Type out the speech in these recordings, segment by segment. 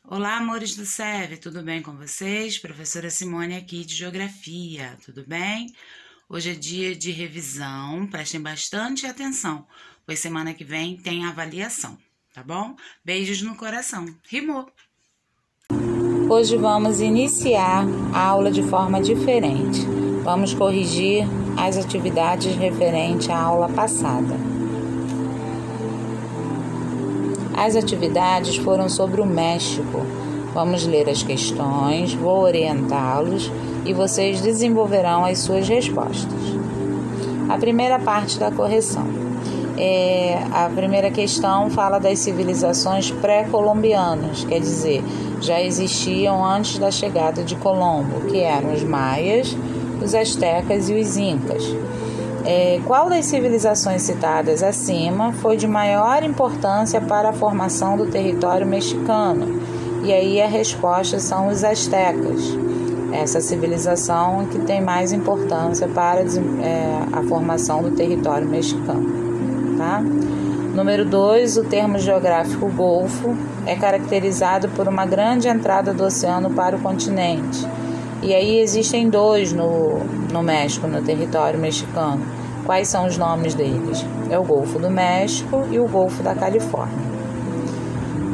Olá, amores do SEV, tudo bem com vocês? Professora Simone aqui de Geografia, tudo bem? Hoje é dia de revisão, prestem bastante atenção, pois semana que vem tem avaliação, tá bom? Beijos no coração. Rimou! Hoje vamos iniciar a aula de forma diferente. Vamos corrigir as atividades referentes à aula passada. As atividades foram sobre o México. Vamos ler as questões, vou orientá-los e vocês desenvolverão as suas respostas. A primeira parte da correção. A primeira questão fala das civilizações pré-colombianas, quer dizer, já existiam antes da chegada de Colombo, que eram os maias, os astecas e os incas. Qual das civilizações citadas acima foi de maior importância para a formação do território mexicano? E aí a resposta são os astecas. Essa civilização que tem mais importância para a formação do território mexicano. Tá? Número 2, o termo geográfico Golfo é caracterizado por uma grande entrada do oceano para o continente. E aí existem dois no México, no território mexicano. Quais são os nomes deles? É o Golfo do México e o Golfo da Califórnia.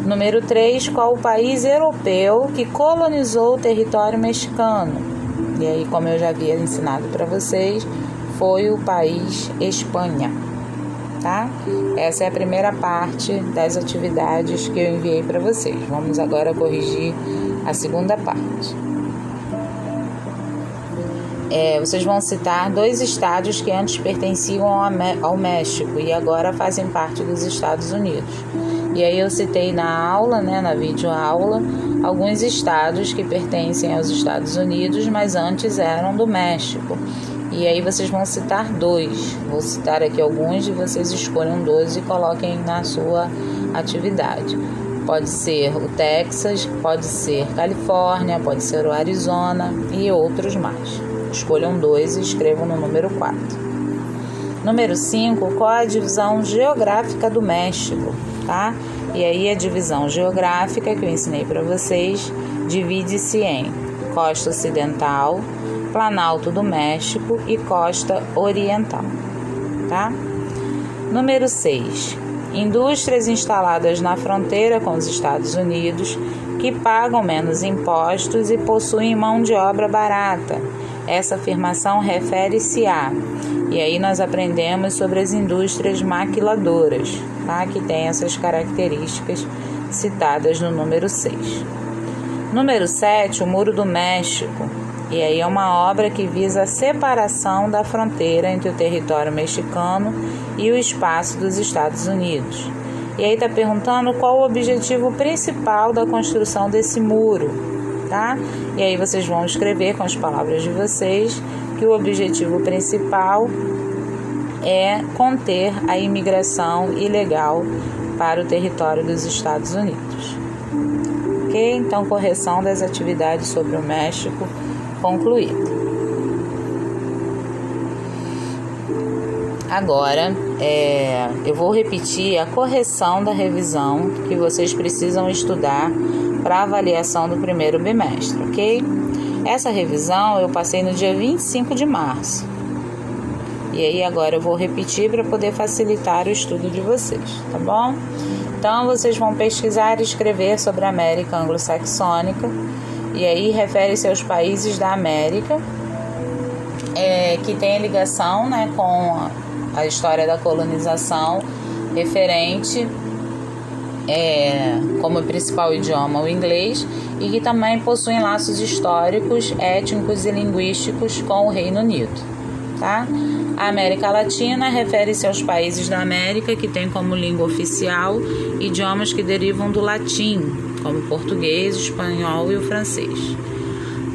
Número 3, qual o país europeu que colonizou o território mexicano? E aí, como eu já havia ensinado para vocês, foi o país Espanha. Tá? Essa é a primeira parte das atividades que eu enviei para vocês. Vamos agora corrigir a segunda parte. Vocês vão citar dois estados que antes pertenciam ao México e agora fazem parte dos Estados Unidos. E aí eu citei na aula, na videoaula, alguns estados que pertencem aos Estados Unidos, mas antes eram do México. E aí vocês vão citar dois. Vou citar aqui alguns e vocês escolham 12 e coloquem na sua atividade. Pode ser o Texas, pode ser Califórnia, pode ser o Arizona e outros mais. Escolham 2 e escrevam no número 4. Número 5, qual a divisão geográfica do México? Tá? E aí a divisão geográfica que eu ensinei para vocês divide-se em costa ocidental, Planalto do México e costa oriental. Tá? Número 6, indústrias instaladas na fronteira com os Estados Unidos que pagam menos impostos e possuem mão de obra barata. Essa afirmação refere-se a... E aí nós aprendemos sobre as indústrias maquiladoras, tá? Que tem essas características citadas no número 6. Número 7, o Muro do México. E aí é uma obra que visa a separação da fronteira entre o território mexicano e o espaço dos Estados Unidos. E aí está perguntando qual o objetivo principal da construção desse muro, tá? E aí vocês vão escrever com as palavras de vocês que o objetivo principal é conter a imigração ilegal para o território dos Estados Unidos. Ok? Então, correção das atividades sobre o México concluída. Agora, eu vou repetir a correção da revisão que vocês precisam estudar para a avaliação do primeiro bimestre, ok? Essa revisão eu passei no dia 25 de março. E aí agora eu vou repetir para poder facilitar o estudo de vocês, tá bom? Então, vocês vão pesquisar e escrever sobre a América Anglo-Saxônica. E aí refere-se aos países da América que tem ligação com a história da colonização referente como principal idioma o inglês e que também possuem laços históricos, étnicos e linguísticos com o Reino Unido. Tá? A América Latina refere-se aos países da América que têm como língua oficial idiomas que derivam do latim, como o português, o espanhol e o francês.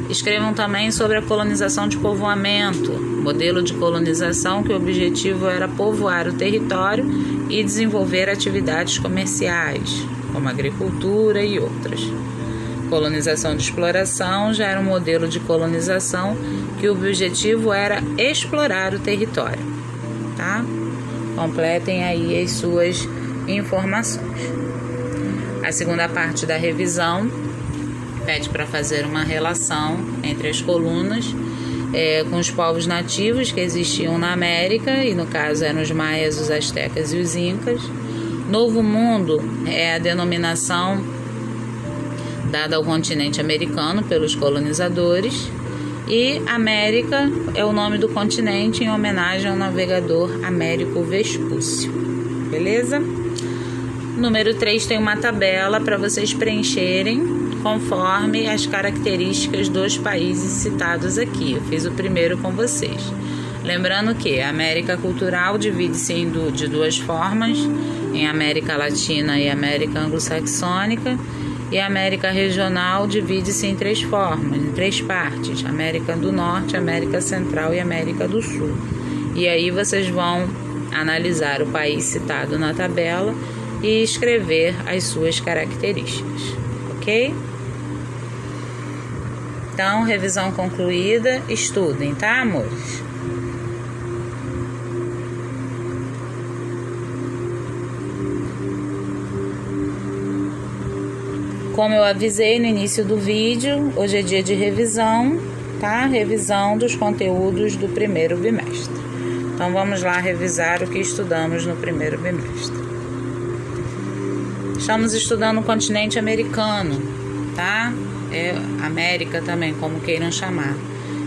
Escrevam também sobre a colonização de povoamento, modelo de colonização que o objetivo era povoar o território e desenvolver atividades comerciais, como agricultura e outras. Colonização de exploração já era um modelo de colonização que o objetivo era explorar o território. Tá? Completem aí as suas informações. A segunda parte da revisão pede para fazer uma relação entre as colunas com os povos nativos que existiam na América, e no caso eram os maias, os astecas e os incas. Novo Mundo é a denominação dada ao continente americano pelos colonizadores, e América é o nome do continente em homenagem ao navegador Américo Vespúcio. Beleza? Número 3 tem uma tabela para vocês preencherem conforme as características dos países citados aqui. Eu fiz o primeiro com vocês. Lembrando que a América Cultural divide-se de duas formas, em América Latina e América Anglo-Saxônica, e a América Regional divide-se em 3 formas, em 3 partes: América do Norte, América Central e América do Sul. E aí vocês vão analisar o país citado na tabela e escrever as suas características, ok? Então, revisão concluída, estudem, tá, amores? Como eu avisei no início do vídeo, hoje é dia de revisão, tá? Revisão dos conteúdos do primeiro bimestre. Então, vamos lá revisar o que estudamos no primeiro bimestre. Estamos estudando o continente americano, tá? América também, como queiram chamar.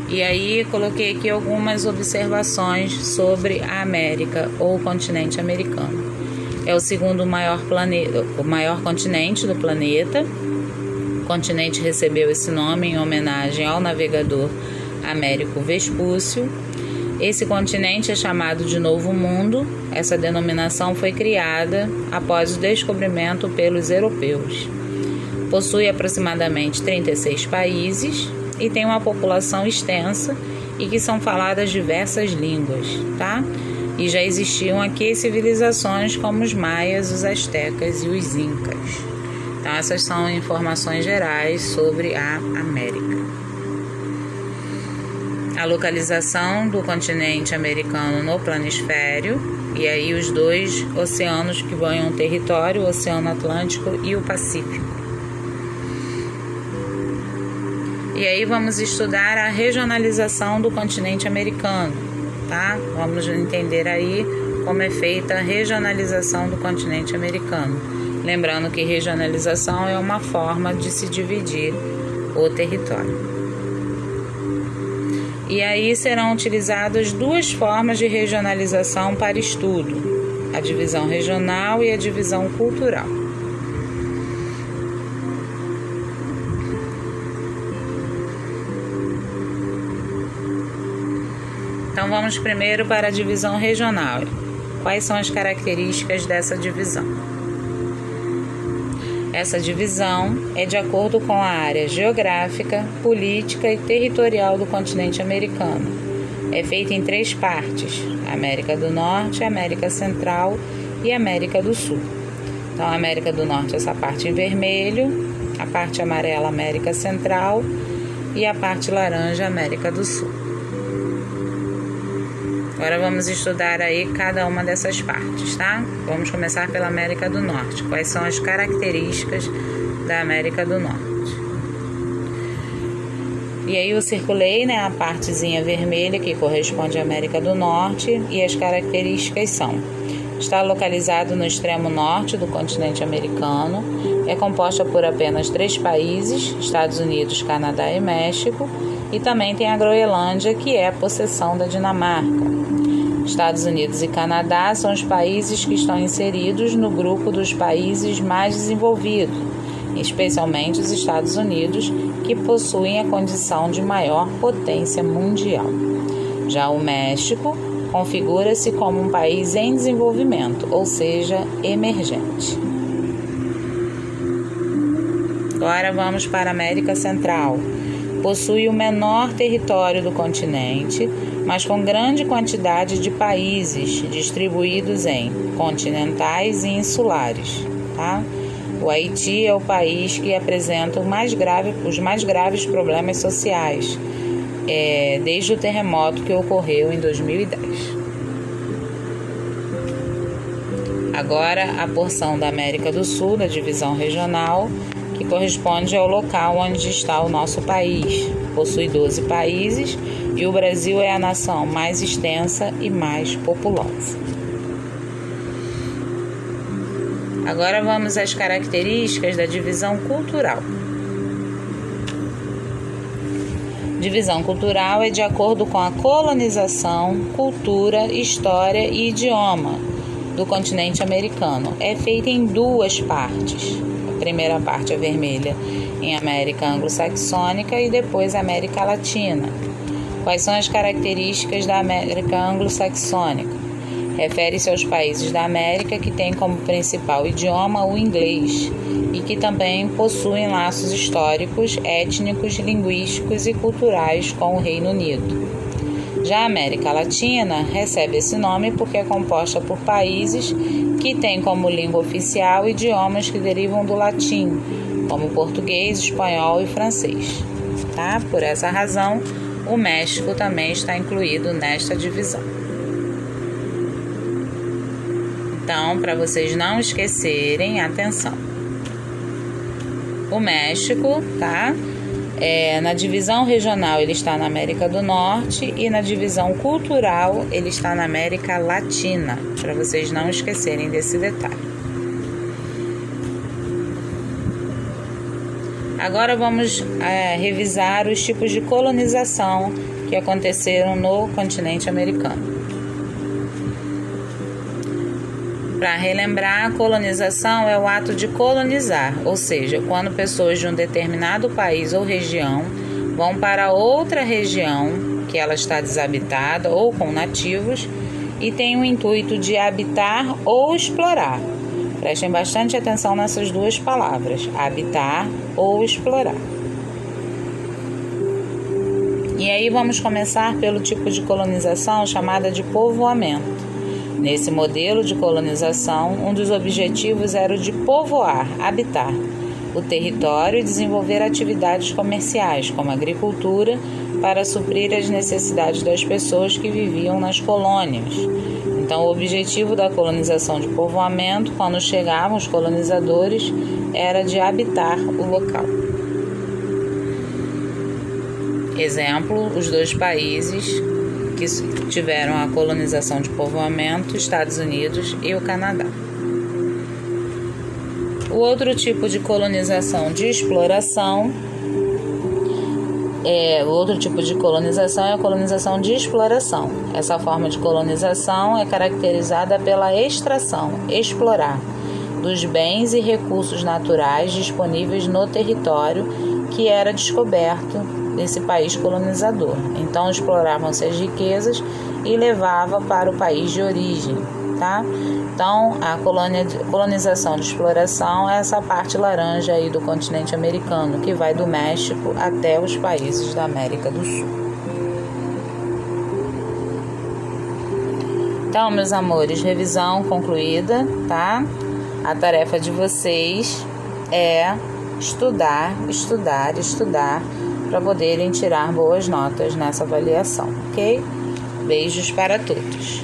E aí, coloquei aqui algumas observações sobre a América ou o continente americano. É o segundo maior continente do planeta. O continente recebeu esse nome em homenagem ao navegador Américo Vespúcio. Esse continente é chamado de Novo Mundo. Essa denominação foi criada após o descobrimento pelos europeus. Possui aproximadamente 36 países e tem uma população extensa e que são faladas diversas línguas, tá? E já existiam aqui civilizações como os maias, os astecas e os incas. Então, essas são informações gerais sobre a América. A localização do continente americano no planisfério, e aí os 2 oceanos que banham o território, o Oceano Atlântico e o Pacífico. E aí vamos estudar a regionalização do continente americano, tá? Vamos entender aí como é feita a regionalização do continente americano. Lembrando que regionalização é uma forma de se dividir o território. E aí serão utilizadas 2 formas de regionalização para estudo: a divisão regional e a divisão cultural. Então vamos primeiro para a divisão regional. Quais são as características dessa divisão? Essa divisão é de acordo com a área geográfica, política e territorial do continente americano. É feita em 3 partes: América do Norte, América Central e América do Sul. Então, a América do Norte é essa parte em vermelho, a parte amarela, América Central, e a parte laranja, América do Sul. Agora vamos estudar aí cada uma dessas partes, tá? Vamos começar pela América do Norte. Quais são as características da América do Norte? E aí eu circulei, né, a partezinha vermelha que corresponde à América do Norte, e as características são: está localizado no extremo norte do continente americano, é composta por apenas 3 países, Estados Unidos, Canadá e México, e também tem a Groenlândia, que é a possessão da Dinamarca. Estados Unidos e Canadá são os países que estão inseridos no grupo dos países mais desenvolvidos, especialmente os Estados Unidos, que possuem a condição de maior potência mundial. Já o México configura-se como um país em desenvolvimento, ou seja, emergente. Agora vamos para a América Central. Possui o menor território do continente, mas com grande quantidade de países distribuídos em continentais e insulares, tá? O Haiti é o país que apresenta os mais graves problemas sociais, desde o terremoto que ocorreu em 2010. Agora, a porção da América do Sul, da divisão regional, que corresponde ao local onde está o nosso país. Possui 12 países e o Brasil é a nação mais extensa e mais populosa. Agora vamos às características da divisão cultural. Divisão cultural é de acordo com a colonização, cultura, história e idioma do continente americano. É feita em duas partes. A primeira parte é vermelha em América Anglo-Saxônica e depois América Latina. Quais são as características da América Anglo-Saxônica? Refere-se aos países da América que têm como principal idioma o inglês e que também possuem laços históricos, étnicos, linguísticos e culturais com o Reino Unido. Já a América Latina recebe esse nome porque é composta por países que têm como língua oficial idiomas que derivam do latim, como português, espanhol e francês. Tá? Por essa razão, o México também está incluído nesta divisão. Então, para vocês não esquecerem, atenção. O México, tá? Na divisão regional ele está na América do Norte e na divisão cultural ele está na América Latina, para vocês não esquecerem desse detalhe. Agora vamos revisar os tipos de colonização que aconteceram no continente americano. Para relembrar, a colonização é o ato de colonizar, ou seja, quando pessoas de um determinado país ou região vão para outra região que ela está desabitada ou com nativos e tem o intuito de habitar ou explorar. Prestem bastante atenção nessas duas palavras, habitar ou explorar. E aí vamos começar pelo tipo de colonização chamada de povoamento. Nesse modelo de colonização, um dos objetivos era o de povoar, habitar o território e desenvolver atividades comerciais, como agricultura, para suprir as necessidades das pessoas que viviam nas colônias. Então, o objetivo da colonização de povoamento, quando chegavam os colonizadores, era de habitar o local. Exemplo, os dois países que tiveram a colonização de povoamento, Estados Unidos e o Canadá. O outro tipo de colonização de exploração é a colonização de exploração. Essa forma de colonização é caracterizada pela extração, explorar, dos bens e recursos naturais disponíveis no território que era descoberto nesse país colonizador. Então, exploravam-se as riquezas e levava para o país de origem, tá? Então, a colonização de exploração é essa parte laranja aí do continente americano, que vai do México até os países da América do Sul. Então, meus amores, revisão concluída, tá? A tarefa de vocês é estudar, para poderem tirar boas notas nessa avaliação, ok? Beijos para todos.